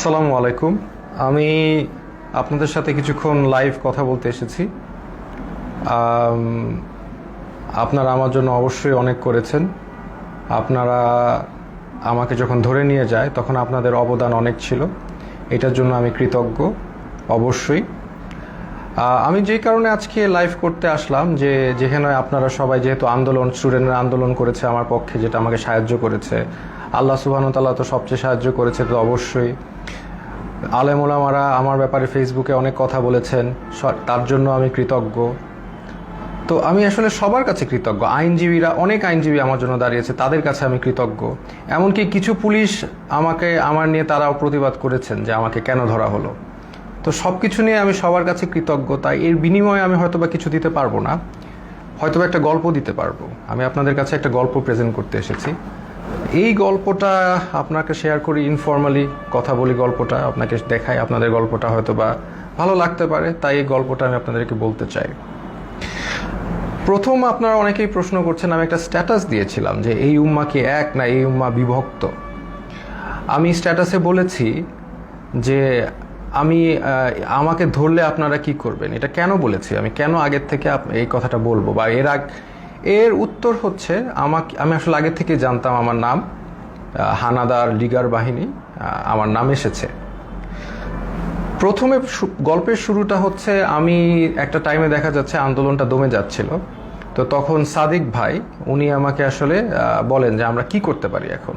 আসসালামু আলাইকুম। আমি আপনাদের সাথে কিছুক্ষণ লাইভ কথা বলতে এসেছি। আম, আপনারা আমার জন্য অবশ্যই অনেক করেছেন। আপনারা আমাকে যখন ধরে নিয়ে যায় তখন আপনাদের অবদান অনেক ছিল, এটার জন্য আমি কৃতজ্ঞ অবশ্যই। আমি যেই কারণে আজকে লাইভ করতে আসলাম, যেখানে আপনারা সবাই যেহেতু স্টুডেন্টরা আন্দোলন করেছে আমার পক্ষে, যেটা আমাকে সাহায্য করেছে, আল্লাহ সুবহানাহু ওয়া তাআলা তো সবচেয়ে সাহায্য করেছে, তো অবশ্যই আলেম ওলামারা আমার ব্যাপারে ফেসবুকে অনেক কথা বলেছেন, তার জন্য আমি কৃতজ্ঞ। তো আমি আসলে সবার কাছে কৃতজ্ঞ। অনেক আইনজীবী আমার জন্য দাঁড়িয়েছে, তাদের কাছে আমি কৃতজ্ঞ। এমনকি কিছু পুলিশ আমার নিয়ে তারাও প্রতিবাদ করেছেন যে আমাকে কেন ধরা হলো। তো সব কিছু নিয়ে আমি সবার কাছে কৃতজ্ঞ। তাই এর বিনিময়ে আমি হয়তোবা কিছু দিতে পারবো না, হয়তোবা একটা গল্প দিতে পারবো। আমি আপনাদের কাছে একটা গল্প প্রেজেন্ট করতে এসেছি। এই গল্পটা আপনাকে শেয়ার করি, ইনফর্মালি কথা বলি, গল্পটা আপনাকে দেখাই, আপনাদের গল্পটা হয়তোবা ভালো লাগতে পারে, তাই এই গল্পটা আমি আপনাদেরকে বলতে চাই। প্রথম আপনারা অনেকেই প্রশ্ন করছেন, আমি একটা স্ট্যাটাস দিয়েছিলাম যে এই উম্মা কি এক না এই উম্মা বিভক্ত। আমি স্ট্যাটাসে বলেছি যে আমাকে ধরলে আপনারা কি করবেন। এটা কেন বলেছি, আমি কেন আগের থেকে এই কথাটা বলবো, বা এর উত্তর হচ্ছে, আমি আসলে আগের থেকে জানতাম আমার নাম হানাদার লিগার বাহিনী, আমার নাম এসেছে। প্রথমে গল্পের শুরুটা হচ্ছে, আমি একটা টাইমে দেখা যাচ্ছে আন্দোলনটা দমে যাচ্ছিল, তো তখন সাদিক ভাই উনি আমাকে আসলে বলেন যে আমরা কি করতে পারি এখন,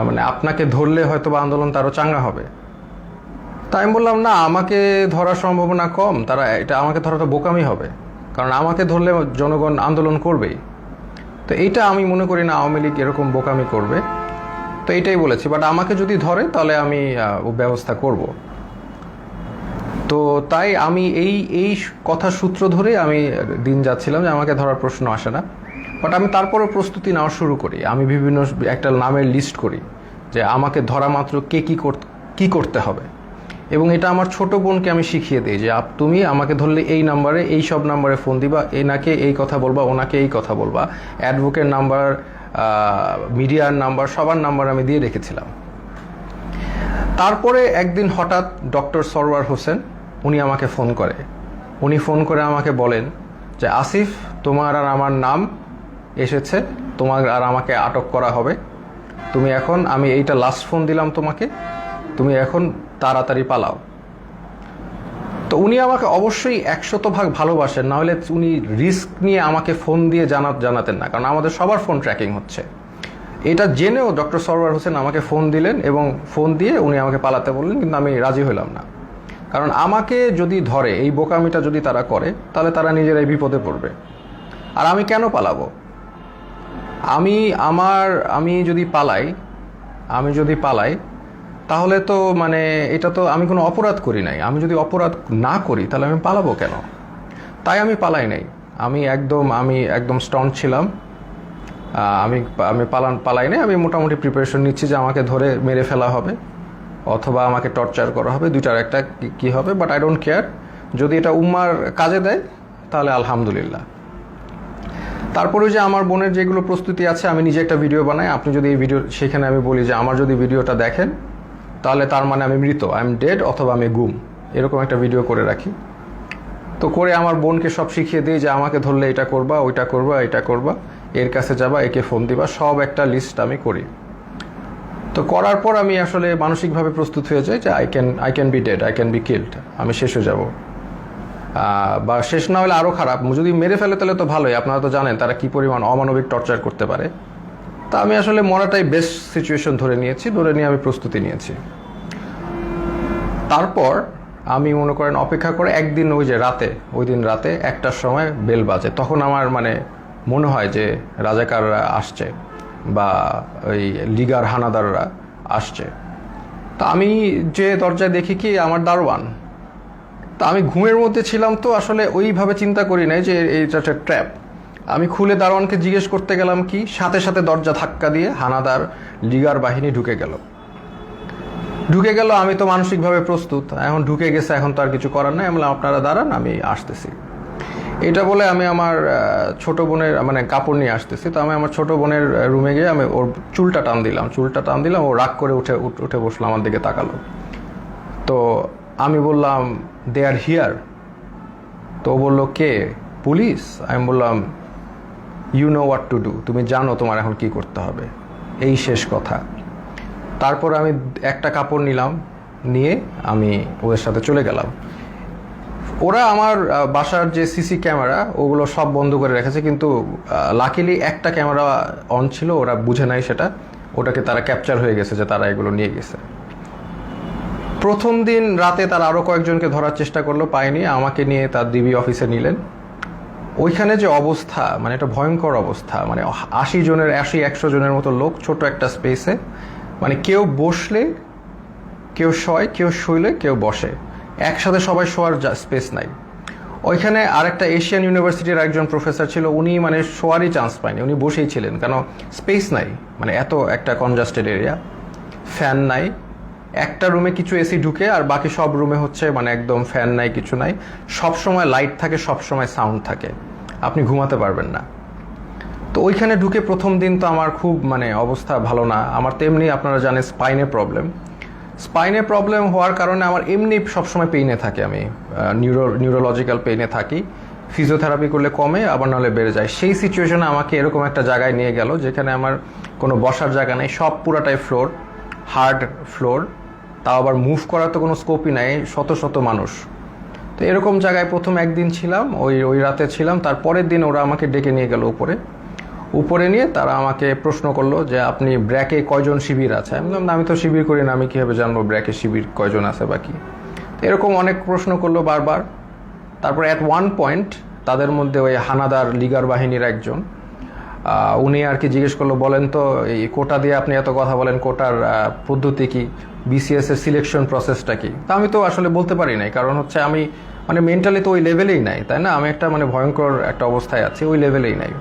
মানে আপনাকে ধরলে হয়তো বা আন্দোলনটা আরও চাঙ্গা হবে। তাই আমি বললাম, না, আমাকে ধরার সম্ভাবনা কম, আমাকে ধরা তো বোকামি হবে, কারণ আমাকে ধরলে জনগণ আন্দোলন করবেই। তো এইটা আমি মনে করি না আওয়ামী লীগ এরকম বোকামি করবে, তো এইটাই বলেছি। বাট আমাকে যদি ধরে তাহলে আমি ব্যবস্থা করব। তো তাই আমি এই কথা সূত্র ধরে আমি দিন যাচ্ছিলাম যে আমাকে ধরার প্রশ্ন আসে না। বাট আমি তারপরও প্রস্তুতি নেওয়া শুরু করি, আমি বিভিন্ন একটা নামের লিস্ট করি যে আমাকে ধরা মাত্র কে কি করতে হবে। এবং এটা আমার ছোট বোনকে আমি শিখিয়ে দিই যে তুমি আমাকে ধরলে এই নাম্বারে, এই সব নাম্বারে ফোন দিবা, এনাকে এই কথা বলবা, ওনাকে এই কথা বলবা, অ্যাডভোকেট নাম্বার, মিডিয়ার নাম্বার, সবার নাম্বার আমি দিয়ে রেখেছিলাম। তারপরে একদিন হঠাৎ ডক্টর সরওয়ার হোসেন উনি আমাকে ফোন করে আমাকে বলেন যে আসিফ, তোমার আর আমার নাম এসেছে, তোমার আর আমাকে আটক করা হবে, তুমি এখন, আমি এইটা লাস্ট ফোন দিলাম তোমাকে, তুমি এখন তাড়াতাড়ি পালাও। তো উনি আমাকে অবশ্যই 100% ভালোবাসেন, না হলে উনি রিস্ক নিয়ে আমাকে ফোন দিয়ে জানাতেন না, কারণ আমাদের সবার ফোন ট্র্যাকিং হচ্ছে। এটা জেনেও ডক্টর সরওয়ার হোসেন আমাকে ফোন দিলেন এবং ফোন দিয়ে উনি আমাকে পালাতে বললেন, কিন্তু আমি রাজি হলাম না। কারণ আমাকে যদি ধরে, এই বোকামিটা যদি তারা করে, তাহলে তারা নিজেরাই বিপদে পড়বে। আর আমি কেন পালাবো? আমি যদি পালাই তাহলে তো মানে এটা তো আমি কোনো অপরাধ করি নাই। আমি যদি অপরাধ না করি তাহলে আমি পালাবো কেন? তাই আমি পালাই নাই। আমি একদম স্ট্রং ছিলাম। আমি পালাই নাই। আমি মোটামুটি প্রিপারেশন নিচ্ছি যে আমাকে ধরে মেরে ফেলা হবে অথবা আমাকে টর্চার করা হবে, দুইটার একটা কি হবে, বাট আই ডোন্ট কেয়ার। যদি এটা উম্মার কাজে দেয় তাহলে আলহামদুলিল্লাহ। তারপরে যে আমার বোনের যেগুলো প্রস্তুতি আছে, আমি নিজে একটা ভিডিও বানাই। আপনি যদি এই ভিডিও, সেখানে আমি বলি যে আমার যদি ভিডিওটা দেখেন তাহলে তার মানে আমি মৃত, আই এম ডেড, অথবা আমি গুম, এরকম একটা ভিডিও করে রাখি। তো করে আমার বোনকে সব শিখিয়ে দিই যে আমাকে ধরলে এটা করবা, ওইটা করবা, এটা করবা, এর কাছে যাবা, একে ফোন দিবা, সব একটা লিস্ট আমি করি। তো করার পর আমি আসলে মানসিকভাবে প্রস্তুত হয়ে যাই যে I can be dead, I can be killed, আমি শেষ হয়ে যাব। বা শেষ না হলে আরও খারাপ, যদি মেরে ফেলে তাহলে তো ভালোই। আপনারা তো জানেন তারা কি পরিমাণ অমানবিক টর্চার করতে পারে। তা আমি আসলে মরাটাই বেস্ট সিচুয়েশন ধরে নিয়ে আমি প্রস্তুতি নিয়েছি। তারপর আমি মনে করেন অপেক্ষা করে একদিন ওই দিন রাতে 1টার সময় বেল বাজে। তখন আমার মনে হয় যে রাজাকাররা আসছে বা ওই লিগার হানাদাররা আসছে। তা আমি যে দরজায় দেখি কি আমার দারোয়ান। তা আমি ঘুমের মধ্যে ছিলাম, তো আসলে ওইভাবে চিন্তা করি নাই যে এইটা একটা ট্র্যাপ। আমি খুলে দারোয়ানকে জিজ্ঞেস করতে গেলাম কি, সাথে সাথে দরজা ধাক্কা দিয়ে হানাদার লিগার বাহিনী ঢুকে গেল। আমি তো মানসিকভাবে প্রস্তুত, এখন ঢুকে গেছে, এখন তো আর কিছু করার নাই। আমি বললাম আপনারা দাঁড়ান, আমি আসতেছি। এটা বলে আমি আমার ছোট বোনের মানে কাপড় নিয়ে আসতেছি, তো আমি আমার ছোট বোনের রুমে গিয়ে আমি ওর চুলটা টান দিলাম, ও রাগ করে উঠে বসলো, আমার দিকে তাকালো। তো আমি বললাম দে আর হিয়ার। তো ও বললো কে? পুলিশ। আমি বললাম you know what to do, তুমি জানো তোমার এখন কি করতে হবে, এই শেষ কথা। তারপর আমি একটা কাপড় নিয়ে আমি ওদের সাথে চলে গেলাম। ওরা আমার বাসার যে সিসি ক্যামেরা ওগুলো সব বন্ধ করে রেখেছে, কিন্তু লাকিলি একটা ক্যামেরা অন ছিল, ওরা বুঝে নাই সেটা, ওটাকে তারা ক্যাপচার হয়ে গেছে যে তারা এগুলো নিয়ে গেছে। প্রথম দিন রাতে তারা আরও কয়েকজনকে ধরার চেষ্টা করলো, পায়নি, আমাকে নিয়ে তার ডিবি অফিসে নিলেন। ওইখানে যে অবস্থা, মানে এটা ভয়ঙ্কর অবস্থা, মানে 80-100 জনের মতো লোক ছোট একটা স্পেসে, মানে কেউ বসলে কেউ শয়, কেউ শুইলে কেউ বসে, একসাথে সবাই শোয়ার স্পেস নাই। ওইখানে আরেকটা এশিয়ান ইউনিভার্সিটির একজন প্রফেসর ছিল, উনি মানে শোয়ারই চান্স পায়নি, উনি বসেই ছিলেন, কেন স্পেস নাই, মানে এত একটা কনজাস্টেড এরিয়া, ফ্যান নাই, একটা রুমে কিছু এসি ঢুকে আর বাকি সব রুমে হচ্ছে মানে একদম ফ্যান নাই, কিছু নাই, সব সময় লাইট থাকে, সব সময় সাউন্ড থাকে, আপনি ঘুমাতে পারবেন না। তো ওইখানে ঢুকে প্রথম দিন তো আমার খুব মানে অবস্থা ভালো না। আমার তেমনি আপনারা জানেন স্পাইনে প্রবলেম হওয়ার কারণে আমার এমনি সবসময় পেইনে থাকে, আমি নিউরোলজিক্যাল পেইনে থাকি, ফিজিওথেরাপি করলে কমে, আবার নাহলে বেড়ে যায়। সেই সিচুয়েশনে আমাকে এরকম একটা জায়গায় নিয়ে গেল যেখানে আমার কোনো বসার জায়গা নেই, সব পুরাটাই ফ্লোর, হার্ড ফ্লোর, তাও আবার মুভ করার তো কোনো স্কোপই নাই, শত শত মানুষ। তো এরকম জায়গায় প্রথম একদিন ছিলাম, ওই রাতে ছিলাম। তারপরের দিন ওরা আমাকে ডেকে নিয়ে গেল উপরে নিয়ে তারা আমাকে প্রশ্ন করলো যে আপনি ব্র্যাকে কয়জন শিবির আছে। আমি বললাম আমি তো শিবির করি না, আমি কীভাবে জানবো ব্র্যাকে শিবির কয়জন আছে বা কি। এরকম অনেক প্রশ্ন করলো বারবার। তারপর অ্যাট ওয়ান পয়েন্ট তাদের মধ্যে ওই হানাদার লিগার বাহিনীর একজন, উনি আর কি জিজ্ঞেস করলো, বলেন তো এই কোটা দিয়ে আপনি এত কথা বলেন, কোটার পদ্ধতি কি, বিসিএস এর সিলেকশন প্রসেসটা কি। তা আমি তো আসলে বলতে পারি নাই, কারণ হচ্ছে আমি মানে মেন্টালি তো ওই লেভেলেই নাই, তাই না, আমি একটা মানে ভয়ঙ্কর একটা অবস্থায় আছি, ওই লেভেলেই নাই।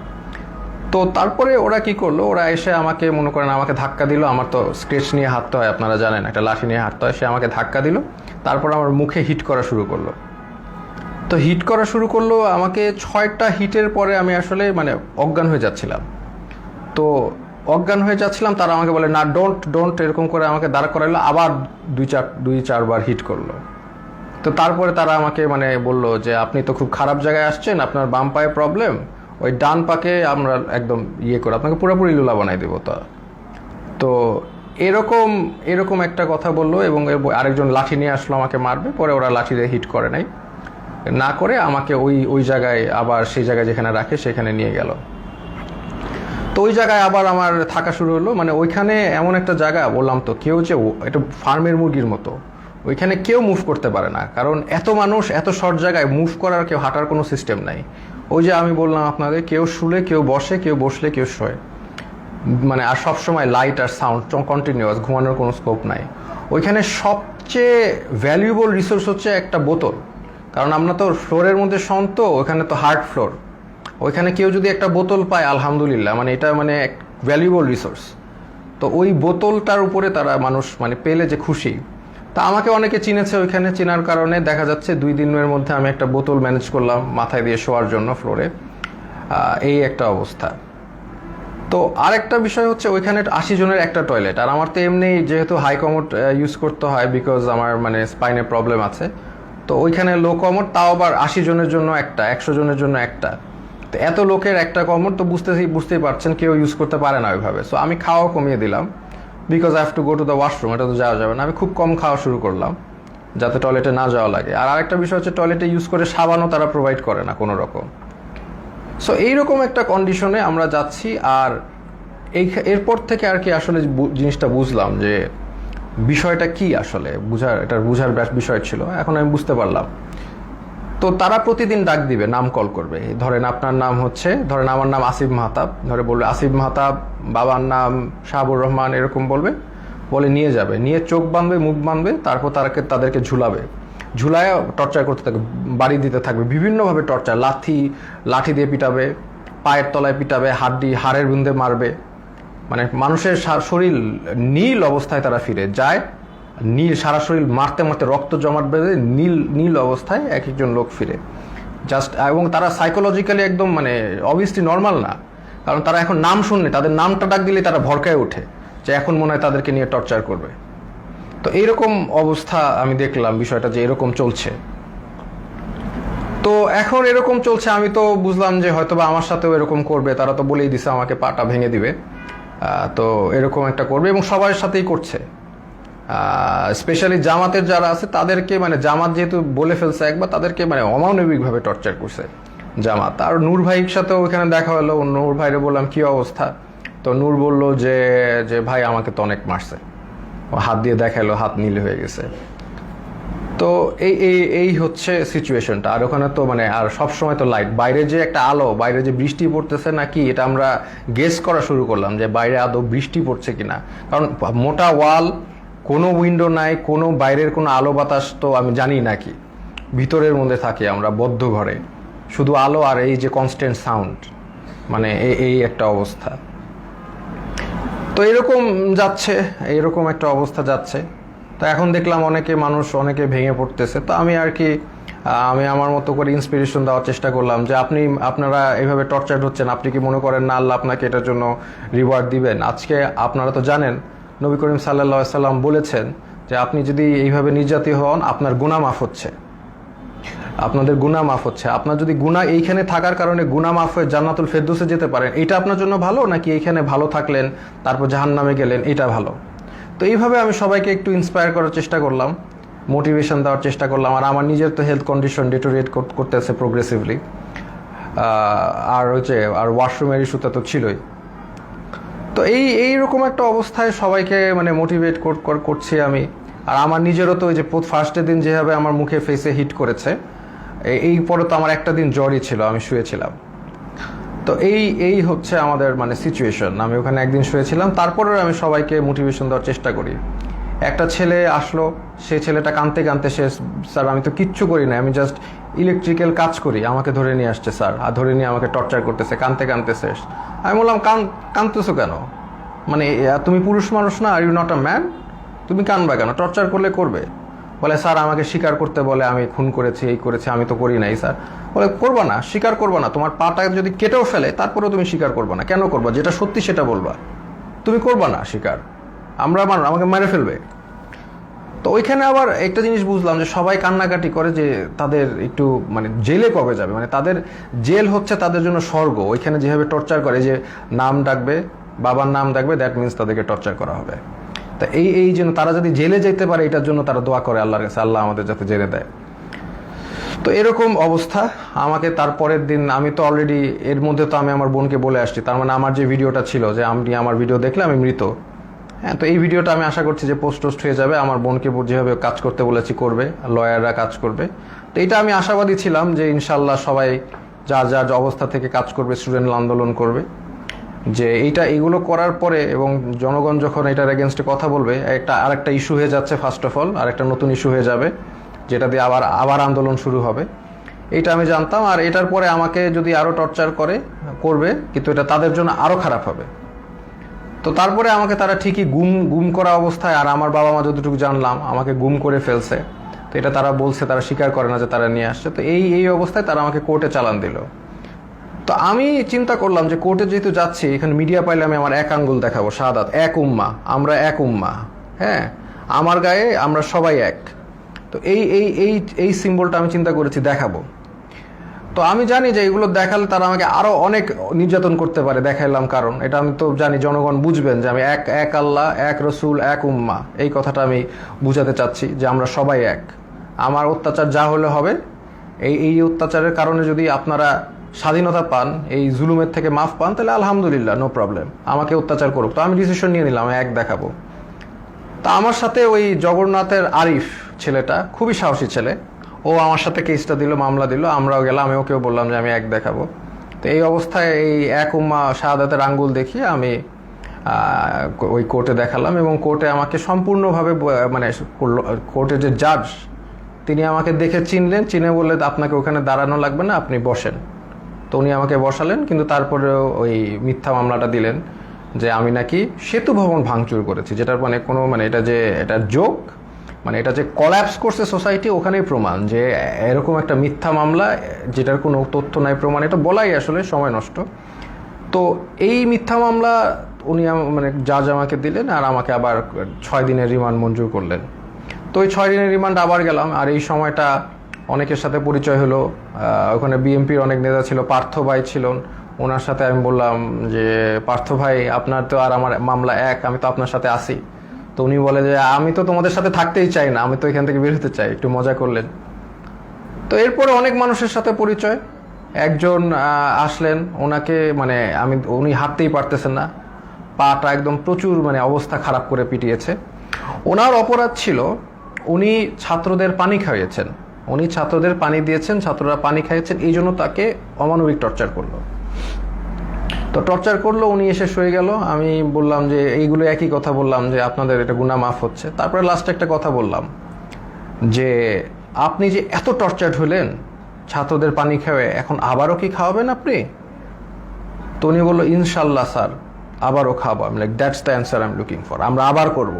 তো তারপরে ওরা কি করলো, ওরা এসে আমাকে মনে করেন আমাকে ধাক্কা দিল, আমার তো স্কেচ নিয়ে হাঁটতে হয়, আপনারা জানেন একটা লাঠি নিয়ে হাঁটতে হয়, সে আমাকে ধাক্কা দিল, তারপর আমার মুখে হিট করা শুরু করলো। আমাকে 6টা হিটের পরে আমি আসলে মানে অজ্ঞান হয়ে যাচ্ছিলাম। তারা আমাকে বলে না ডোন্ট এরকম করে আমাকে দাঁড় করাইলো, আবার 2-4 বার হিট করলো। তো তারপরে তারা আমাকে মানে বললো যে আপনি তো খুব খারাপ জায়গায় আসছেন, আপনার বাম পায়ে প্রবলেম, ওই ডান পাকে আমরা একদম করে আপনাকে পুরোপুরি লুলা বানাই দেবো। তো এরকম একটা কথা বললো, এবং আরেকজন লাঠি নিয়ে আসলো আমাকে মারবে, পরে ওরা লাঠি দিয়ে হিট করে নাই, না করে আমাকে ওই জায়গায় আবার সেই জায়গায় যেখানে রাখে সেখানে নিয়ে গেল। তো ওই জায়গায় আবার আমার থাকা শুরু হলো। মানে ওইখানে এমন একটা জায়গা, বললাম তো, কেউ যে একটু ফার্মের মুরগির মতো, ওইখানে কেউ মুভ করতে পারে না, কারণ এত মানুষ, এত শর্ট জায়গায় মুভ করার, কেউ হাঁটার কোনো সিস্টেম নাই। ওই যে আমি বললাম আপনাদের, কেউ শুলে, কেউ বসে, কেউ বসলে, কেউ শোয়, মানে আর সবসময় লাইট আর সাউন্ড কন্টিনিউয়াস, ঘুমানোর কোনো স্কোপ নাই। ওইখানে সবচেয়ে ভ্যালুয়েবল রিসোর্স হচ্ছে একটা বোতল, কারণ আমরা তো ফ্লোরের মধ্যে শোন, তো ওইখানে তো হার্ড ফ্লোর, ওইখানে কেউ যদি একটা বোতল পায় আলহামদুলিল্লাহ, মানে এটা মানে এক ভ্যালুয়েবল রিসোর্স। তো ওই বোতলটার উপরে তারা মানুষ মানে পেলে যে খুশি। তা আমাকে অনেকে চিনেছে, ওইখানে চেনার কারণে দেখা যাচ্ছে 2 দিনের মধ্যে আমি একটা বোতল ম্যানেজ করলাম মাথায় দিয়ে শোয়ার জন্য ফ্লোরে, এই একটা অবস্থা। তো আরেকটা বিষয় হচ্ছে ওইখানে 80 জনের একটা টয়লেট, আর আমার তো এমনি যেহেতু হাই কমোড ইউজ করতে হয়, বিকজ আমার মানে স্পাইনে প্রবলেম আছে, তো ওইখানে লো কমোড, তাও আবার 80 জনের জন্য একটা, 100 জনের জন্য একটা। তো এত লোকের একটা কমোড তো বুঝতেই পারছেন কেউ ইউজ করতে পারে না ওইভাবে। সো আমি খাওয়া কমিয়ে দিলাম, because I have to go to the washroom, এটা তো যাওয়া যাবে না, আমি খুব কম খাওয়া শুরু করলাম যাতে টয়লেটে না যাওয়া লাগে। আর আরেকটা বিষয় হচ্ছে টয়লেটে ইউজ করে সাবানও তারা প্রোভাইড করে না কোনো রকম। সো এইরকম একটা কন্ডিশনে আমরা যাচ্ছি। আর এরপর থেকে আর কি আসলে জিনিসটা বুঝলাম যে বিষয়টা কি, আসলে বুঝার বিষয় ছিল, এখন আমি বুঝতে পারলাম। তো তারা প্রতিদিন ডাক দিবে, নাম কল করবে, ধরেন আপনার নাম হচ্ছে, ধরেন আমার নাম আসিফ মাহতাব, ধরে বলবে আসিফ মাহতাব, বাবার নাম শাহাবুর রহমান, এরকম বলে নিয়ে যাবে, নিয়ে চোখ বাঁধবে, মুখ বাঁধবে, তারপর তাদেরকে ঝুলায় টর্চার করতে থাকবে, বাড়ি দিতে থাকবে, বিভিন্নভাবে টর্চার, লাঠি দিয়ে পিটাবে, পায়ের তলায় পিটাবে, হাড়ের বিন্দে মারবে, মানে মানুষের শরীর নীল অবস্থায় তারা ফিরে যায়, সারা শরীর মারতে রক্ত জমাট বেঁধে নীল অবস্থায় এক একজন লোক ফিরে। জাস্ট, এবং তারা সাইকোলজিক্যালি একদম মানে অবভিয়াসলি নর্মাল না, কারণ তারা এখন নাম শুনলে, তাদের নামটা ডাক দিলে তারা ভরকায় ওঠে যে এখন মনে হয় তাদেরকে নিয়ে টর্চার করবে। তো এইরকম অবস্থা আমি দেখলাম বিষয়টা যে এরকম চলছে। তো এখন এরকম চলছে, আমি তো বুঝলাম যে হয়তোবা আমার সাথেও এরকম করবে, তারা তো বলেই দিছে আমাকে পাটা ভেঙে দিবে। তো এরকম একটা করবে এবং সবার সাথেই করছে। স্পেশালি জামাতের যারা আছে তাদেরকে, মানে জামাত যেহেতু বলে ফেলছে একবার, তাদেরকে মানে অমানবিকভাবে টর্চার করছে জামাত। আর নূর ভাইয়ের সাথেও ওইখানে দেখা হলো, নূর ভাইরে বললাম কি অবস্থা, তো নূর বলল যে যে ভাই আমাকে তো অনেক মারছে, হাত দিয়ে দেখালো, হাত নীল হয়ে গেছে। তো এই এই এই হচ্ছে সিচুয়েশনটা। আর ওখানে তো মানে আর সবসময় তো লাইট, বাইরে যে একটা আলো, বাইরে যে বৃষ্টি পড়তেছে নাকি এটা আমরা গেস করা শুরু করলাম যে বাইরে আদৌ বৃষ্টি পড়ছে কিনা, কারণ মোটা ওয়াল, কোনো উইন্ডো নাই, কোনো বাইরের কোনো আলো বাতাস তো আমি জানি নাকি, ভিতরের মধ্যে থাকি আমরা বদ্ধ ঘরে, শুধু আলো আর এই যে কনস্ট্যান্ট সাউন্ড, মানে এই একটা অবস্থা। তো এরকম যাচ্ছে, এরকম একটা অবস্থা যাচ্ছে। তো এখন দেখলাম অনেকে ভেঙে পড়তেছে। তো আমি আর কি আমি আমার মতো করে ইন্সপিরেশন দেওয়ার চেষ্টা করলাম যে আপনারা এইভাবে টর্চার হচ্ছেন, আপনি কি মনে করেন না আল্লাহ আপনাকে এটার জন্য রিওয়ার্ড দিবেন? আজকে আপনারা তো জানেন নবী করিম সাল্লাল্লাহু আলাইহি সাল্লাম বলেছেন যে আপনি যদি এইভাবে নির্যাতিত হন আপনার গুনাহ মাফ হচ্ছে, আপনাদের গুনাহ মাফ হচ্ছে। আপনার যদি গুনাহ এইখানে থাকার কারণে গুনাহ মাফ হয়ে জান্নাতুল ফেরদৌসে যেতে পারেন, এটা আপনার জন্য ভালো, নাকি এইখানে ভালো থাকলেন তারপর জাহান্নামে গেলেন, এটা ভালো? তো এইভাবে আমি সবাইকে একটু ইন্সপায়ার করার চেষ্টা করলাম, মোটিভেশন দেওয়ার চেষ্টা করলাম। আর আমার নিজের তো হেলথ কন্ডিশন ডিটোরিয়েট করতেছে প্রোগ্রেসিভলি, আর ওয়াশরুমের ইস্যুটা তো ছিলই। তো এইরকম একটা অবস্থায় সবাইকে মানে মোটিভেট করছি আমি। আর আমার নিজেরও তো ওই যে ফার্স্টের দিন যেভাবে আমার মুখে ফেসে হিট করেছে, এই পরে তো আমার একটা দিন জ্বরই ছিল, আমি শুয়েছিলাম। তো এই হচ্ছে আমাদের মানে সিচুয়েশন। আমি ওখানে একদিন শুয়েছিলাম, তারপরেও আমি সবাইকে মোটিভেশন দেওয়ার চেষ্টা করি। একটা ছেলে আসলো, সেই ছেলেটা কাঁদতে কাঁদতে, স্যার আমি তো কিচ্ছু করি না, আমি জাস্ট ইলেকট্রিক্যাল কাজ করি, আমাকে ধরে নিয়ে আসছে স্যার, আর ধরে নিয়ে আমাকে টর্চার করতেছে, কাঁদতে কাঁদতে শেষ। আমি বললাম কাঁদতেছো কেন, মানে তুমি পুরুষ মানুষ না, are you not a man, তুমি কাঁদবা কেন, টর্চার করলে করবে। বলে স্যার আমাকে স্বীকার করতে বলে, আমি খুন করেছি, এই করেছি, আমি তো করি নাই স্যার। বলে করবা না, স্বীকার করবা না, তোমার পাটা যদি কেটেও ফেলে তারপরেও তুমি স্বীকার করবা না, কেন করবা? যেটা সত্যি সেটা বলবা, তুমি করবা না স্বীকার, আমাকে মেরে ফেলবে। তো ওইখানে আবার একটা জিনিস বুঝলাম যে সবাই কান্নাকাটি করে যে তাদের একটু মানে জেলে কবে যাবে, মানে তাদের জেল হচ্ছে তাদের জন্য স্বর্গ। ওইখানে যেভাবে টর্চার করে, যে নাম ডাকবে, বাবার নাম ডাকবে, দ্যাট মিনস তাদেরকে টর্চার করা হবে। তা এই জন্য তারা যদি জেলে যেতে পারে, এটার জন্য তারা দোয়া করে আল্লাহর কাছে, আল্লাহ আমাদের যাতে জেলে দেয়। তো এরকম অবস্থা। আমাকে তারপরের দিন, আমি তো অলরেডি এর মধ্যে তো আমি আমার বোনকে বলে আসছি, তার মানে আমার যে ভিডিওটা ছিল যে আপনি আমার ভিডিও দেখলে আমি মৃত, হ্যাঁ, তো এই ভিডিওটা আমি আশা করছি যে পোস্ট হয়ে যাবে। আমার বোনকে যেভাবে কাজ করতে বলেছি করবে, লয়াররা কাজ করবে। তো এটা আমি আশাবাদী ছিলাম যে ইনশাল্লাহ সবাই যার যার অবস্থা থেকে কাজ করবে, স্টুডেন্ট আন্দোলন করবে, যে এইগুলো করার পরে এবং জনগণ যখন এটার এগেনস্টে কথা বলবে, আরেকটা ইস্যু হয়ে যাচ্ছে, ফার্স্ট অফ অল আরেকটা নতুন ইস্যু হয়ে যাবে, যেটা দিয়ে আবার আন্দোলন শুরু হবে। এটা আমি জানতাম। আর এটার পরে আমাকে যদি আরও টর্চার করবে, কিন্তু এটা তাদের জন্য আরও খারাপ হবে। তো তারপরে আমাকে তারা ঠিকই গুম করা অবস্থায়, আর আমার বাবা মা যতটুকু জানলাম আমাকে গুম করে ফেলছে। তো এটা তারা বলছে, তারা স্বীকার করে না যে তারা নিয়ে আসছে। তো এই অবস্থায় তারা আমাকে কোর্টে চালান দিল। তো আমি চিন্তা করলাম যে কোর্টে যেহেতু যাচ্ছি, এখানে মিডিয়া পাইলে আমি আমার এক আঙ্গুল দেখাবো, শাহাদাত, এক উম্মা, আমরা এক উম্মা, হ্যাঁ, আমার গায়ে আমরা সবাই এক। তো এই সিম্বলটা আমি চিন্তা করেছি দেখাবো। তো আমি জানি যে এগুলো দেখালে তারা আমাকে আরো অনেক নির্যাতন করতে পারে, দেখাইলাম, কারণ এটা আমি তো জানি জনগণ বুঝবেন যে আমি এক আল্লাহ, এক রসুল, এক উম্মা, এই কথাটা আমি বুঝাতে চাচ্ছি যে আমরা সবাই এক। আমার অত্যাচার যা হলে হবে, এই অত্যাচারের কারণে যদি আপনারা স্বাধীনতা পান, এই জুলুমের থেকে মাফ পান, তাহলে আলহামদুলিল্লাহ, নো প্রবলেম, আমাকে অত্যাচার করুক। তো আমি ডিসিশন নিয়ে নিলাম, এক দেখাবো। তা আমার সাথে ওই জগন্নাথের আরিফ ছেলেটা, খুবই সাহসী ছেলে, ও আমার সাথে কেসটা দিল, মামলা দিল, আমরাও গেলাম, আমি ওকেও বললাম যে আমি এক দেখাবো। তো এই অবস্থায় এই এক উম্মা শাহাদাতের আঙ্গুল দেখিয়ে আমি ওই কোর্টে দেখালাম, এবং কোর্টে আমাকে সম্পূর্ণভাবে মানে কোর্টের যে জাজ, তিনি আমাকে দেখে চিনে বললে আপনাকে ওখানে দাঁড়ানো লাগবে না, আপনি বসেন। তো উনি আমাকে বসালেন, কিন্তু তারপরেও ওই মিথ্যা মামলাটা দিলেন যে আমি নাকি সেতু ভবন ভাঙচুর করেছি, যেটার মানে কোনো মানে এটা যে এটা জোক, মানে এটা যে কলাপস করছে সোসাইটি, ওখানেই প্রমাণ যে এরকম একটা মিথ্যা মামলা যেটার কোনো তথ্য নাই, প্রমাণ, এটা বলাই আসলে সময় নষ্ট। তো এই মিথ্যা মামলা উনি মানে জাজ আমাকে দিলেন, আর আমাকে আবার 6 দিনের রিমান্ড মঞ্জুর করলেন। তো ওই 6 দিনের রিমান্ড আবার গেলাম, আর এই সময়টা অনেকের সাথে পরিচয় হলো। ওখানে বিএনপির অনেক নেতা ছিল, পার্থ ভাই ছিলেন, ওনার সাথে আমি বললাম যে পার্থ ভাই আপনার তো আর আমার মামলা এক, আমি তো আপনার সাথে আসি। তো উনি বলে যে আমি তো তোমাদের সাথে থাকতেই চাই না, আমি তো এখান থেকে বের হতে চাই, একটু মজা করলেন। তো এরপরে অনেক মানুষের সাথে পরিচয়। একজন আসলেন, ওনাকে মানে উনি হাঁটতেই পারতেছেন না, পাটা একদম প্রচুর মানে অবস্থা খারাপ করে পিটিয়েছে। ওনার অপরাধ ছিল উনি ছাত্রদের পানি খাইয়েছেন, উনি ছাত্রদের পানি দিয়েছেন, ছাত্ররা পানি খাইয়েছেন, এই জন্য তাকে অমানবিক টর্চার করলো। তো টর্চার করলো, উনি এসে শুয়ে গেল। আমি বললাম যে এইগুলো একই কথা বললাম যে আপনাদের এটা গুনাহ মাফ হচ্ছে। তারপরে লাস্টে একটা কথা বললাম যে আপনি যে এত টর্চার্ড হলেন ছাত্রদের পানি খাওয়ায়, এখন আবারও কি খাওয়াবেন আপনি? তো উনি বললো ইনশাল্লাহ স্যার, আবারও খাওয়াবো। আমি like that's the answer I am looking for. আমরা আবার করব,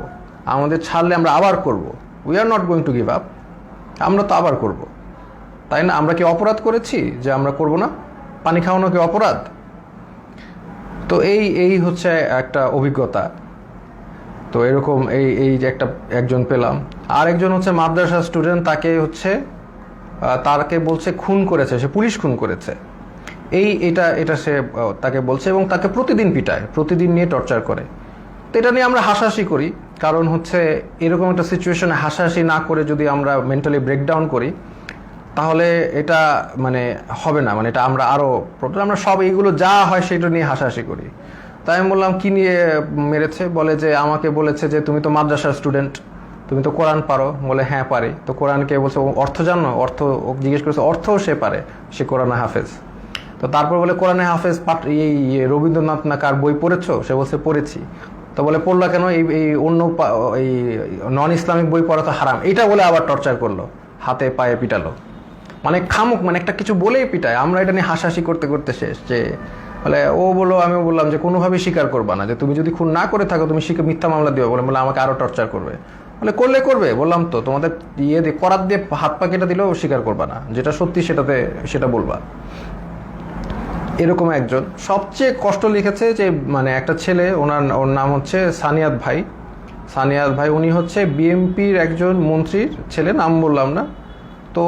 আমাদের ছাড়লে আমরা আবার করব, we are not going to give up. আমরা তো আবার করব, তাই না? আমরা কি অপরাধ করেছি যে আমরা করব না? পানি খাওয়ানো কি অপরাধ? তো এই হচ্ছে একটা অভিজ্ঞতা। তো এরকম এই যে একজন পেলাম। আর একজন হচ্ছে মাদ্রাসা স্টুডেন্ট, তাকে হচ্ছে তাকে বলছে খুন করেছে, সে পুলিশ খুন করেছে, এটা সে তাকে বলছে, এবং তাকে প্রতিদিন পিটায়, প্রতিদিন নিয়ে টর্চার করে। তো এটা নিয়ে আমরা হাসাহাসি করি, কারণ হচ্ছে এরকম একটা সিচুয়েশনে হাসাহাসি না করে যদি আমরা মেন্টালি ব্রেকডাউন করি তাহলে এটা মানে হবে না, মানে এটা আমরা আমরা সব এইগুলো যা হয় সেটা নিয়ে হাসাহাসি করি। তাই আমি বললাম কি নিয়ে মেরেছে? বলে যে আমাকে বলেছে যে তুমি তো মাদ্রাসার স্টুডেন্ট, তুমি তো কোরআন পারো। বলে হ্যাঁ পারি। তো কোরআনকে বলছে অর্থ জানো? অর্থ জিজ্ঞেস করেছে, অর্থও সে পারে, সে কোরআনে হাফেজ। তো তারপর বলে কোরআনে হাফেজ এই রবীন্দ্রনাথ না কার বই পড়েছো? সে বলছে পড়েছি। তো বলে পড়লা কেন? এই অন্য এই নন ইসলামিক বই পড়া তো হারাম, এটা বলে আবার টর্চার করলো, হাতে পায়ে পিটালো। মানে খামুক, মানে একটা কিছু বলেই পিটায়। আমরা এটা নিয়ে হাসাহাসি করতে করতে শেষ। যে বলে ও বললো, আমি বললাম যে কোনোভাবেই স্বীকার করবা না, যে তুমি যদি খুন না করে থাকো তুমি মিথ্যা মামলা দিও। বলে আমাকে আরো টর্চার করবে। বলে করবে। বললাম তো তোমাদের করাত দিয়ে হাত পা কেটে দিলেও স্বীকার করবা না, যেটা সত্যি সেটা বলবা। এরকম একজন সবচেয়ে কষ্ট লিখেছে যে মানে একটা ছেলে, ওর নাম হচ্ছে সানিয়াত ভাই। উনি হচ্ছে বিএনপির একজন মন্ত্রীর ছেলে, নাম বললাম না। তো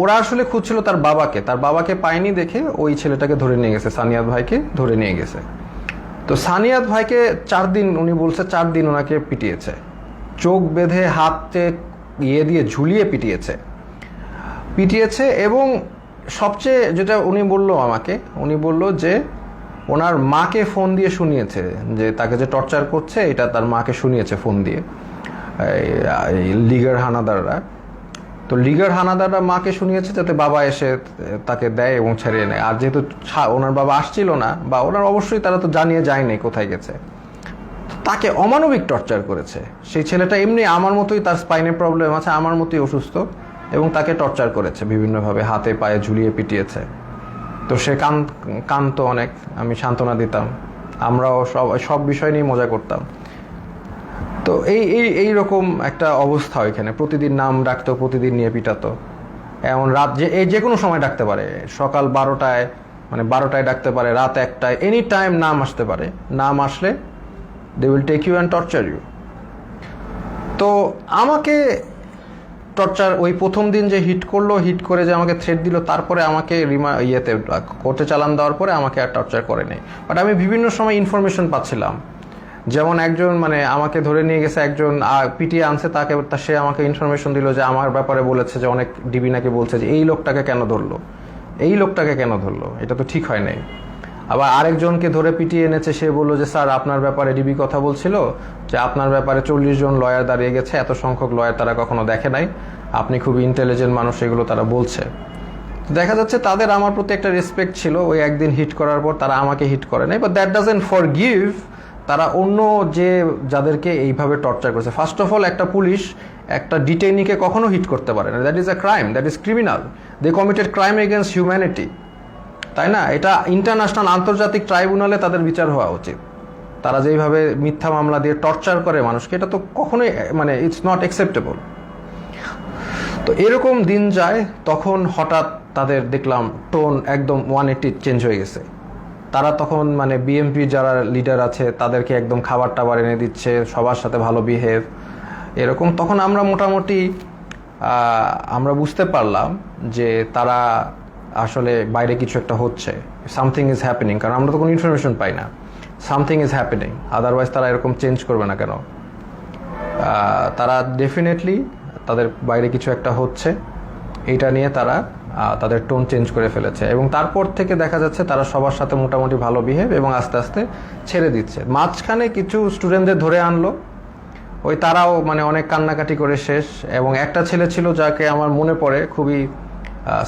ওরা আসলে খুঁজছিল তার বাবাকে পায়নি দেখে ওই ছেলেটাকে ধরে নিয়ে গেছে, সানিয়াত ভাইকে ধরে নিয়ে গেছে। তো সানিয়াত ভাইকে 4 দিন, উনি বলছে 4 দিন ওনাকে পিটিয়েছে, চোখ বেঁধে হাতে দিয়ে ঝুলিয়ে পিটিয়েছে। এবং সবচেয়ে যেটা উনি বলল যে ওনার মাকে ফোন দিয়ে শুনিয়েছে যে তাকে যে টর্চার করছে, এটা তার মাকে শুনিয়েছে ফোন দিয়ে লিগার হানাদাররা। তো লিগার হানাদাররা মাকে শুনিয়েছে যাতে বাবা এসে তাকে দেয় এবং ছেড়ে নেয়। আর যেহেতু ওনার বাবা আসছিল না, বা ওনার অবশ্যই তারা তো জানিয়ে যায়নি কোথায় গেছে, তাকে অমানবিক টর্চার করেছে। সেই ছেলেটা এমনি আমার মতোই, তার স্পাইনে প্রবলেম আছে, আমার মতোই অসুস্থ, এবং তাকে টর্চার করেছে বিভিন্নভাবে, হাতে পায়ে ঝুলিয়ে পিটিয়েছে। তো সে কাঁদতো অনেক, আমি সান্ত্বনা দিতাম, আমরাও সব বিষয় নিয়ে মজা করতাম। তো এই রকম একটা অবস্থা ওইখানে, প্রতিদিন নাম ডাকতো, প্রতিদিন নিয়ে পিটাতো। এমন রাত যে কোনো সময় ডাকতে পারে, সকাল 12টায়, মানে 12টায় ডাকতে পারে, রাত 1টায়, এনি টাইম নাম আসতে পারে। নাম আসলে they will take you and torture you. তো আমাকে টর্চার ওই প্রথম দিন যে হিট করে যে আমাকে থ্রেট দিল, তারপরে আমাকে কোর্টে চালান দেওয়ার পরে আমাকে আর টর্চার করে নাই। বাট আমি বিভিন্ন সময় ইনফরমেশন পাচ্ছিলাম, যেমন একজন মানে আমাকে ধরে নিয়ে গেছে, একজন পিটিয়ে আনছে, সে আমাকে ইনফরমেশন দিল যে আমার ব্যাপারে বলেছে যে অনেক ডিবি নাকি বলছে যে এই লোকটাকে কেন ধরলো, এটা তো ঠিক হয় নাই। আবার আরেকজনকে ধরে পিটিয়ে এনেছে, সে বললো যে স্যার আপনার ব্যাপারে ডিবি কথা বলছিল যে আপনার ব্যাপারে 40 জন লয়ার দাঁড়িয়ে গেছে, এত সংখ্যক লয়ার তারা কখনো দেখে নাই, আপনি খুবই ইন্টেলিজেন্ট মানুষ, এগুলো তারা বলছে। দেখা যাচ্ছে তাদের আমার প্রতি একটা রেসপেক্ট ছিল। ওই একদিন হিট করার পর তারা আমাকে হিট করে নাই, বাট দ্যাট ডাজন্ট ফরগিভ তারা অন্য যাদেরকে এইভাবে টর্চার করেছে। ফার্স্ট অফ অল, একটা পুলিশ একটা ডিটেইনিকে কখনো হিট করতে পারে না, that is a crime, that is criminal, they committed crime against humanity, তাই না? এটা ইন্টারন্যাশনাল, আন্তর্জাতিক ট্রাইব্যুনালে তাদের বিচার হওয়া উচিত। তারা যেইভাবে মিথ্যা মামলা দিয়ে টর্চার করে মানুষকে, এটা তো কখনোই মানে ইটস নট অ্যাকসেপ্টেবল। তো এরকম দিন যায়, তখন হঠাৎ তাদের দেখলাম টোন একদম 180 চেঞ্জ হয়ে গেছে। তারা তখন মানে বিএমপি যারা লিডার আছে তাদেরকে একদম খাবার টাবার এনে দিচ্ছে, সবার সাথে ভালো বিহেভ এরকম। তখন আমরা মোটামুটি আমরা বুঝতে পারলাম যে তারা আসলে বাইরে কিছু একটা হচ্ছে, সামথিং ইজ হ্যাপেনিং, কারণ আমরা তো কোনো ইনফরমেশন পাই না। সামথিং ইজ হ্যাপেনিং, আদারওয়াইজ তারা এরকম চেঞ্জ করবে না কেন। তারা ডেফিনেটলি তাদের বাইরে কিছু একটা হচ্ছে, এইটা নিয়ে তারা তাদের টোন চেঞ্জ করে ফেলেছে। এবং তারপর থেকে দেখা যাচ্ছে তারা সবার সাথে মোটামুটি ভালো বিহেভ এবং আস্তে আস্তে ছেড়ে দিচ্ছে। মাঝখানে কিছু স্টুডেন্টদের ধরে আনলো, ওই তারাও মানে অনেক কান্নাকাটি করে শেষ। এবং একটা ছেলে ছিল যাকে আমার মনে পড়ে, খুবই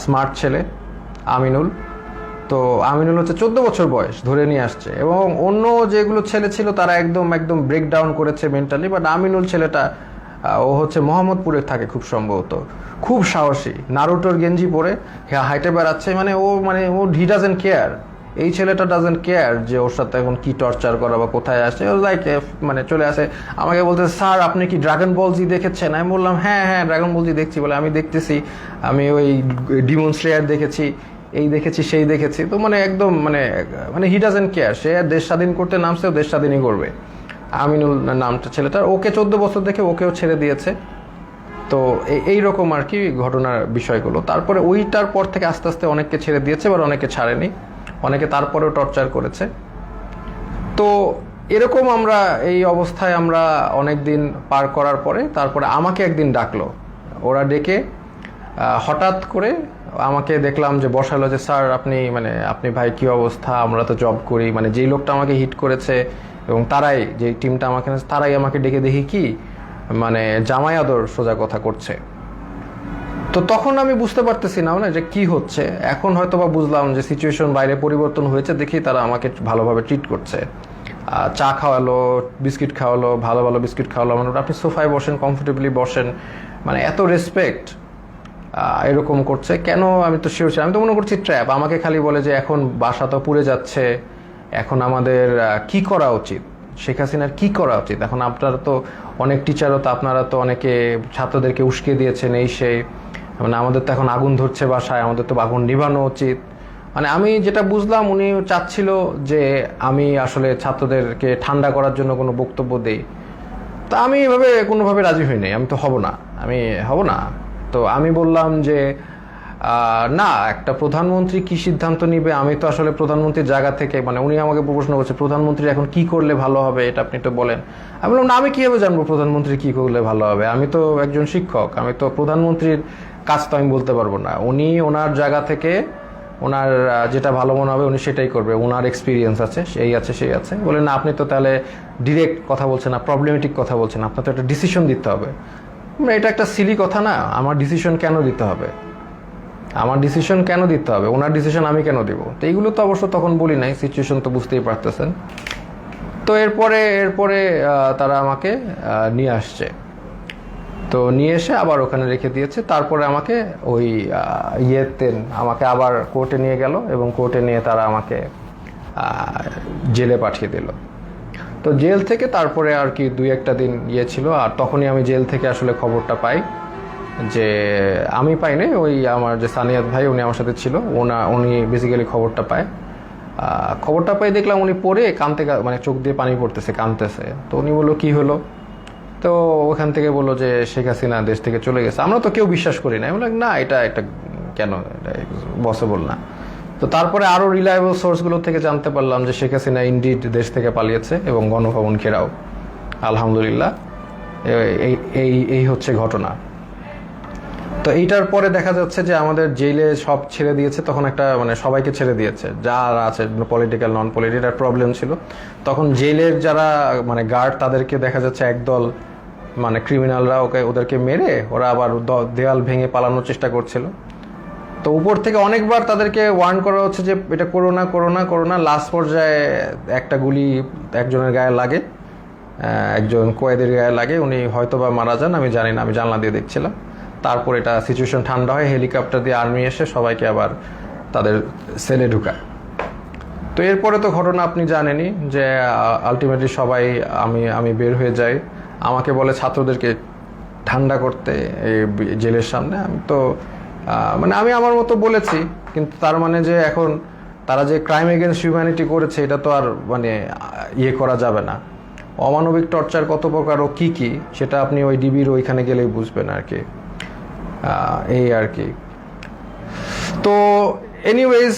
স্মার্ট ছেলে, আমিনুল। তো আমিনুল হচ্ছে 14 বছর বয়স, ধরে নিয়ে আসছে। এবং অন্য যেগুলো ছেলে ছিল তারা একদম একদম ব্রেকডাউন করেছে মেন্টালি, বাট আমিনুল ছেলেটা ও হচ্ছে মোহাম্মদপুরে থাকে খুব সম্ভবত, খুব সাহসী, নারুটোর গেঞ্জি পরে হাইটে বেড়াচ্ছে। মানে ও হি ডাজেন্ট কেয়ার, এই ছেলেটা ডাজেন্ট কেয়ার যে ওর সাথে এখন কি টর্চার করা বা কোথায় আসে। ও লাইক মানে চলে আসে, আমাকে বলতে, স্যার আপনি কি ড্রাগন বল জি দেখেছেন? আমি বললাম হ্যাঁ হ্যাঁ ড্রাগন বল জি দেখছি। বলে আমি দেখতেছি, আমি ওই ডিমন স্লেয়ার দেখেছি, এই দেখেছি সেই দেখেছি। তো মানে একদম মানে হি ডাজেন্ট কেয়ার, সে দেশ স্বাধীন করতে নামছে, ও দেশ স্বাধীনই করবে। আমিনুল নামটা ছেলেটার, ওকে 14 বছর দেখে ওকেও ছেড়ে দিয়েছে। তো এইরকম আর কি ঘটনার বিষয়গুলো। তারপরে ওইটার পর থেকে আস্তে আস্তে অনেককে ছেড়ে দিয়েছে, এবার অনেকে ছাড়েনি, অনেকে তারপরেও টর্চার করেছে। তো এরকম আমরা এই অবস্থায় আমরা অনেক দিন পার করার পরে তারপরে আমাকে একদিন ডাকলো, ওরা ডেকে হঠাৎ করে আমাকে দেখলাম যে বসালো, যে স্যার আপনি ভাই কি অবস্থা, আমরা তো জব করি। মানে যেই লোকটা আমাকে হিট করেছে এবং তারাই যে টিমটা তারাই আমাকে ডেকে দেখি কি মানে জামাই আদর সোজা কথা করছে। তো তখন আমি বুঝতে পারতেছি না যে কি হচ্ছে। এখন হয়তো বা বুঝলাম যে সিচুয়েশন বাইরে পরিবর্তন হয়েছে, দেখি তারা আমাকে ভালোভাবে ট্রিট করছে। চা খাওয়ালো, বিস্কিট খাওয়ালো, ভালো ভালো বিস্কিট খাওয়ালো, মানে আপনি সোফায় বসেন, কমফোর্টেবলি বসেন, মানে এত রেসপেক্ট এরকম করছে। কেন আমি তো শিওর, আমি তো মনে করছি ট্র্যাপ। আমাকে খালি বলে যে এখন বাসা তো পুড়ে যাচ্ছে, এখন আমাদের কি করা উচিত, শেখ হাসিনার কি করা উচিত। এখন আপনারা তো অনেক টিচারও তো, আপনারা তো অনেকে ছাত্রদেরকে উস্কে দিয়েছেন এই সেই, মানে আমাদের তো এখন আগুন ধরছে বাসায়, আমাদের তো আগুন নিভানো উচিত। মানে আমি যেটা বুঝলাম উনি চাচ্ছিল যে আমি আসলে ছাত্রদেরকে ঠান্ডা করার জন্য কোনো বক্তব্য দেই। তা আমি এভাবে কোনোভাবে রাজি হই নাই, আমি তো হব না। তো আমি বললাম যে না, একটা প্রধানমন্ত্রী কি সিদ্ধান্ত নিবে, আমি তো আসলে প্রধানমন্ত্রীর জায়গা থেকে, মানে উনি আমাকে প্রশ্ন করছে প্রধানমন্ত্রী এখন কি করলে ভালো হবে, এটা আপনি তো বলেন। আমি বললাম না, আমি কিভাবে জানবো প্রধানমন্ত্রী কি করলে ভালো হবে, আমি তো একজন শিক্ষক, আমি তো প্রধানমন্ত্রীর কাজ তো আমি বলতে পারবো না। উনি ওনার জায়গা থেকে ওনার যেটা ভালো মনে হবে উনি সেটাই করবে, ওনার এক্সপিরিয়েন্স আছে, সেই আছে। বলে না, আপনি তো তাহলে ডিরেক্ট কথা বলছেন না, প্রবলেমেটিক কথা বলছেন, আপনার তো একটা ডিসিশন দিতে হবে। এটা একটা সিলি কথা না, আমার ডিসিশন কেন দিতে হবে, ওনার ডিসিশন আমি কেন দিব? তো এইগুলো তো অবশ্য তখন বলি নাই, সিচুয়েশন তো বুঝতেই পারতেছেন। তো এরপরে তারা আমাকে নিয়ে আসছে, তো নিয়ে এসে আবার ওখানে রেখে দিয়েছে। তারপরে আমাকে ওই আমাকে আবার কোর্টে নিয়ে গেল এবং কোর্টে নিয়ে তারা আমাকে জেলে পাঠিয়ে দিল। তো জেল থেকে তারপরে আর কি 2-1 দিন ছিল। আর তখনই আমি জেল থেকে আসলে খবরটা পাই, যে আমি পাইনি, ওই আমার যে সানিয়াত ভাই উনি আমার সাথে ছিল, উনি বেসিক্যালি খবরটা পাই। দেখলাম উনি পড়ে কাঁদতে, মানে চোখ দিয়ে পানি পড়তেছে, কাঁদতেছে। তো উনি বললো কি হলো, তো ওখান থেকে বললো যে শেখ হাসিনা দেশ থেকে চলে গেছে। আমরা তো কেউ বিশ্বাস করি না, বললাম না এটা কেন, এটা পসিবল না। তো তারপরে আরো রিলায়েবল সোর্সগুলো থেকে জানতে পারলাম যে শেখ হাসিনা ইনডিড দেশ থেকে পালিয়েছে এবং গণভবন ঘেরাও। আলহামদুলিল্লাহ, এই হচ্ছে ঘটনা। তো এইটার পরে দেখা যাচ্ছে যে আমাদের জেলে সব ছেড়ে দিয়েছে, তখন একটা মানে সবাইকে ছেড়ে দিয়েছে যারা আছে, পলিটিক্যাল নন পলিটিক্যাল প্রবলেম ছিল। তখন জেলের যারা মানে গার্ড, তাদেরকে দেখা যাচ্ছে একদল মানে ক্রিমিনালরা ওদেরকে মেরে ওরা আবার দেয়াল ভেঙে পালানোর চেষ্টা করছিল। তো উপর থেকে অনেকবার তাদেরকে ওয়ার্ন করা হচ্ছে যে এটা করো না। লাস্ট পর্যায়ে একটা গুলি একজনের গায়ে লাগে, একজন কয়েদির গায়ে লাগে, উনি হয়তো বা মারা যান, আমি জানি না, আমি জানলা দিয়ে দেখছিলাম। তারপর এটা সিচুয়েশন ঠান্ডা হয়, হেলিকপ্টার দিয়ে আর্মি এসে সবাইকে আবার তাদের সেলে ঢুকায়। তো তো এরপরে তো ঘটনা আপনি জানেনই যে আলটিমেটলি সবাই আমি বের হয়ে যাই, আমাকে বলে ছাত্রদেরকে ঠান্ডা করতে এই জেলের সামনে। আমি তো মানে আমি আমার মতো বলেছি, কিন্তু তার মানে যে এখন তারা যে ক্রাইম এগেনস্ট হিউম্যানিটি করেছে এটা তো আর মানে ইয়ে করা যাবে না। অমানবিক টর্চার কত প্রকার ও কী কী সেটা আপনি ওই ডিবির ওইখানে গেলেই বুঝবেন আর কি, এই আর কি। তো এনিওয়েজ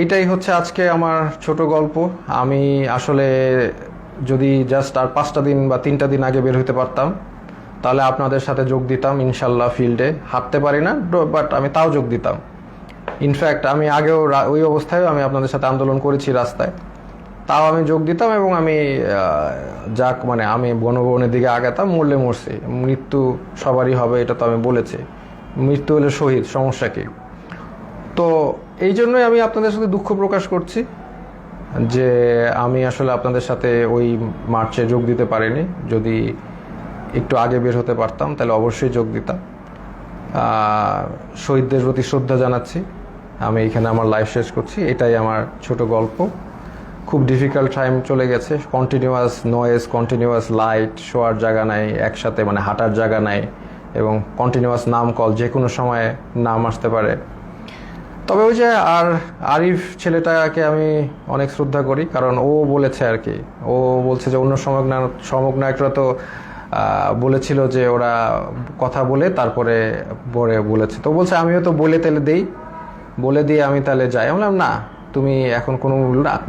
এইটাই হচ্ছে আজকে আমার ছোট গল্প। আমি আসলে যদি জাস্ট আর 5টা দিন বা 3টা দিন আগে বের হতে পারতাম তাহলে আপনাদের সাথে যোগ দিতাম ইনশাল্লাহ। ফিল্ডে হাঁটতে পারি না, বাট আমি তাও যোগ দিতাম। ইনফ্যাক্ট আমি আগেও ওই অবস্থায়ও আমি আপনাদের সাথে আন্দোলন করেছি রাস্তায়, তাও আমি যোগ দিতাম এবং আমি যাক মানে আমি গণভবনের দিকে আগাতাম। মরলে মরছি, মৃত্যু সবারই হবে এটা তো আমি বলেছি, মৃত্যু হলে শহীদ, সমস্যা কি। তো এই জন্যই আমি আপনাদের সাথে দুঃখ প্রকাশ করছি যে আমি আসলে আপনাদের সাথে ওই মার্চে যোগ দিতে পারিনি। যদি একটু আগে বের হতে পারতাম তাহলে অবশ্যই যোগ দিতাম। শহীদদের প্রতি শ্রদ্ধা জানাচ্ছি। আমি এখানে আমার লাইফ শেষ করছি। এটাই আমার ছোট গল্প। খুব ডিফিকাল্ট টাইম চলে গেছে, কন্টিনিউয়াস নয়েজ, কন্টিনিউয়াস লাইট, শোয়ার জায়গা নাই, একসাথে মানে হাঁটার জায়গা নাই, এবং কন্টিনিউয়াস নাম কল, যে কোনো সময় নাম আসতে পারে। তবে ওই যে আরিফ ছেলেটাকে আমি অনেক শ্রদ্ধা করি, কারণ ও বলেছে আর কি, ও বলছে যে অন্য সমগ্নায়করা তো বলেছিল যে ওরা কথা বলে তারপরে বলেছে, তো বলছে আমিও তো বলে দিয়ে আমি তাহলে যাই। আমি বললাম না, তুমি এখন কোনো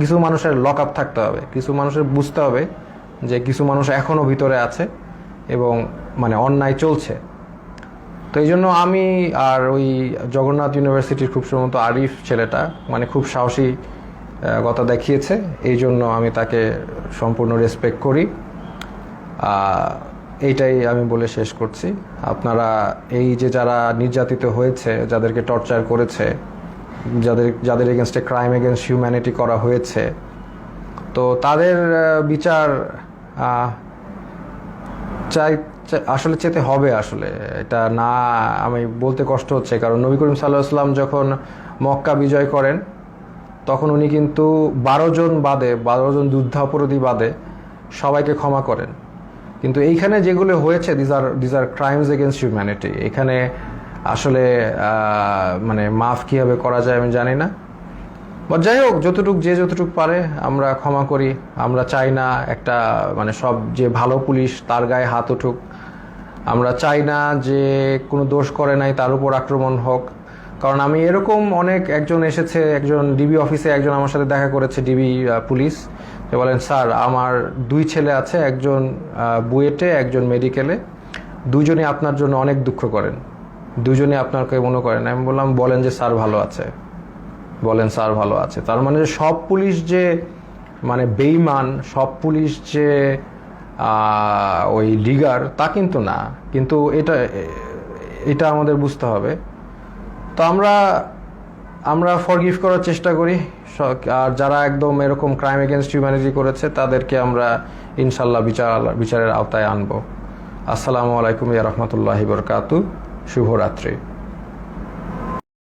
কিছু মানুষের লক আপ থাকতে হবে, কিছু মানুষের বুঝতে হবে যে কিছু মানুষ এখনও ভিতরে আছে এবং মানে অন্যায় চলছে। তো এই জন্য আমি আর ওই জগন্নাথ ইউনিভার্সিটির খুব সম্ভবত আরিফ ছেলেটা মানে খুব সাহসী কথা দেখিয়েছে, এই জন্য আমি তাকে সম্পূর্ণ রেসপেক্ট করি। এইটাই আমি বলে শেষ করছি। আপনারা এই যে যারা নির্যাতিত হয়েছে, যাদেরকে টর্চার করেছে, যাদের এগেনস্টে ক্রাইম এগেনস্ট হিউম্যানিটি করা হয়েছে, তো তাদের বিচার আসলে চেতে হবে। আসলে এটা না আমি বলতে কষ্ট হচ্ছে, কারণ নবী করিম সাল্লাল্লাহু আলাইহি ওয়াসাল্লাম যখন মক্কা বিজয় করেন তখন উনি কিন্তু 12 জন যুদ্ধাপরাধী বাদে সবাইকে ক্ষমা করেন। কিন্তু এইখানে যেগুলো হয়েছে these are crimes against humanity. এখানে আসলে মানে মাফ কীভাবে করা যায় আমি জানি না। বা যাই হোক, যতটুক পারে আমরা ক্ষমা করি। আমরা চাই না একটা মানে সব যে ভালো পুলিশ তার গায়ে হাত উঠুক। আমরা চাই না যে কোনো দোষ করে নাই তার উপর আক্রমণ হোক। কারণ আমি এরকম একজন ডিবি অফিসে একজন আমার সাথে দেখা করেছে, ডিবি পুলিশ, যে বলেন স্যার আমার 2 ছেলে আছে, একজন বুয়েটে একজন মেডিকেলে, দুজনই আপনার জন্য অনেক দুঃখ করেন, দুজনই আপনাকে মনে করেন। আমি বললাম বলেন স্যার ভালো আছে। তার মানে যে সব পুলিশ যে মানে বেঈমান, সব পুলিশ যে ওই লিগার তা কিন্তু না, কিন্তু এটা আমাদের বুঝতে হবে। তো আমরা ফরগিভ করার চেষ্টা করি, আর যারা একদম এরকম ক্রাইম এগেনস্ট হিউম্যানিটি করেছে তাদেরকে আমরা ইনশাল্লাহ বিচারের আওতায় আনবো। আসসালামু আলাইকুম ওয়া রাহমাতুল্লাহি ওয়া বারাকাতুহু। শুভরাত্রি।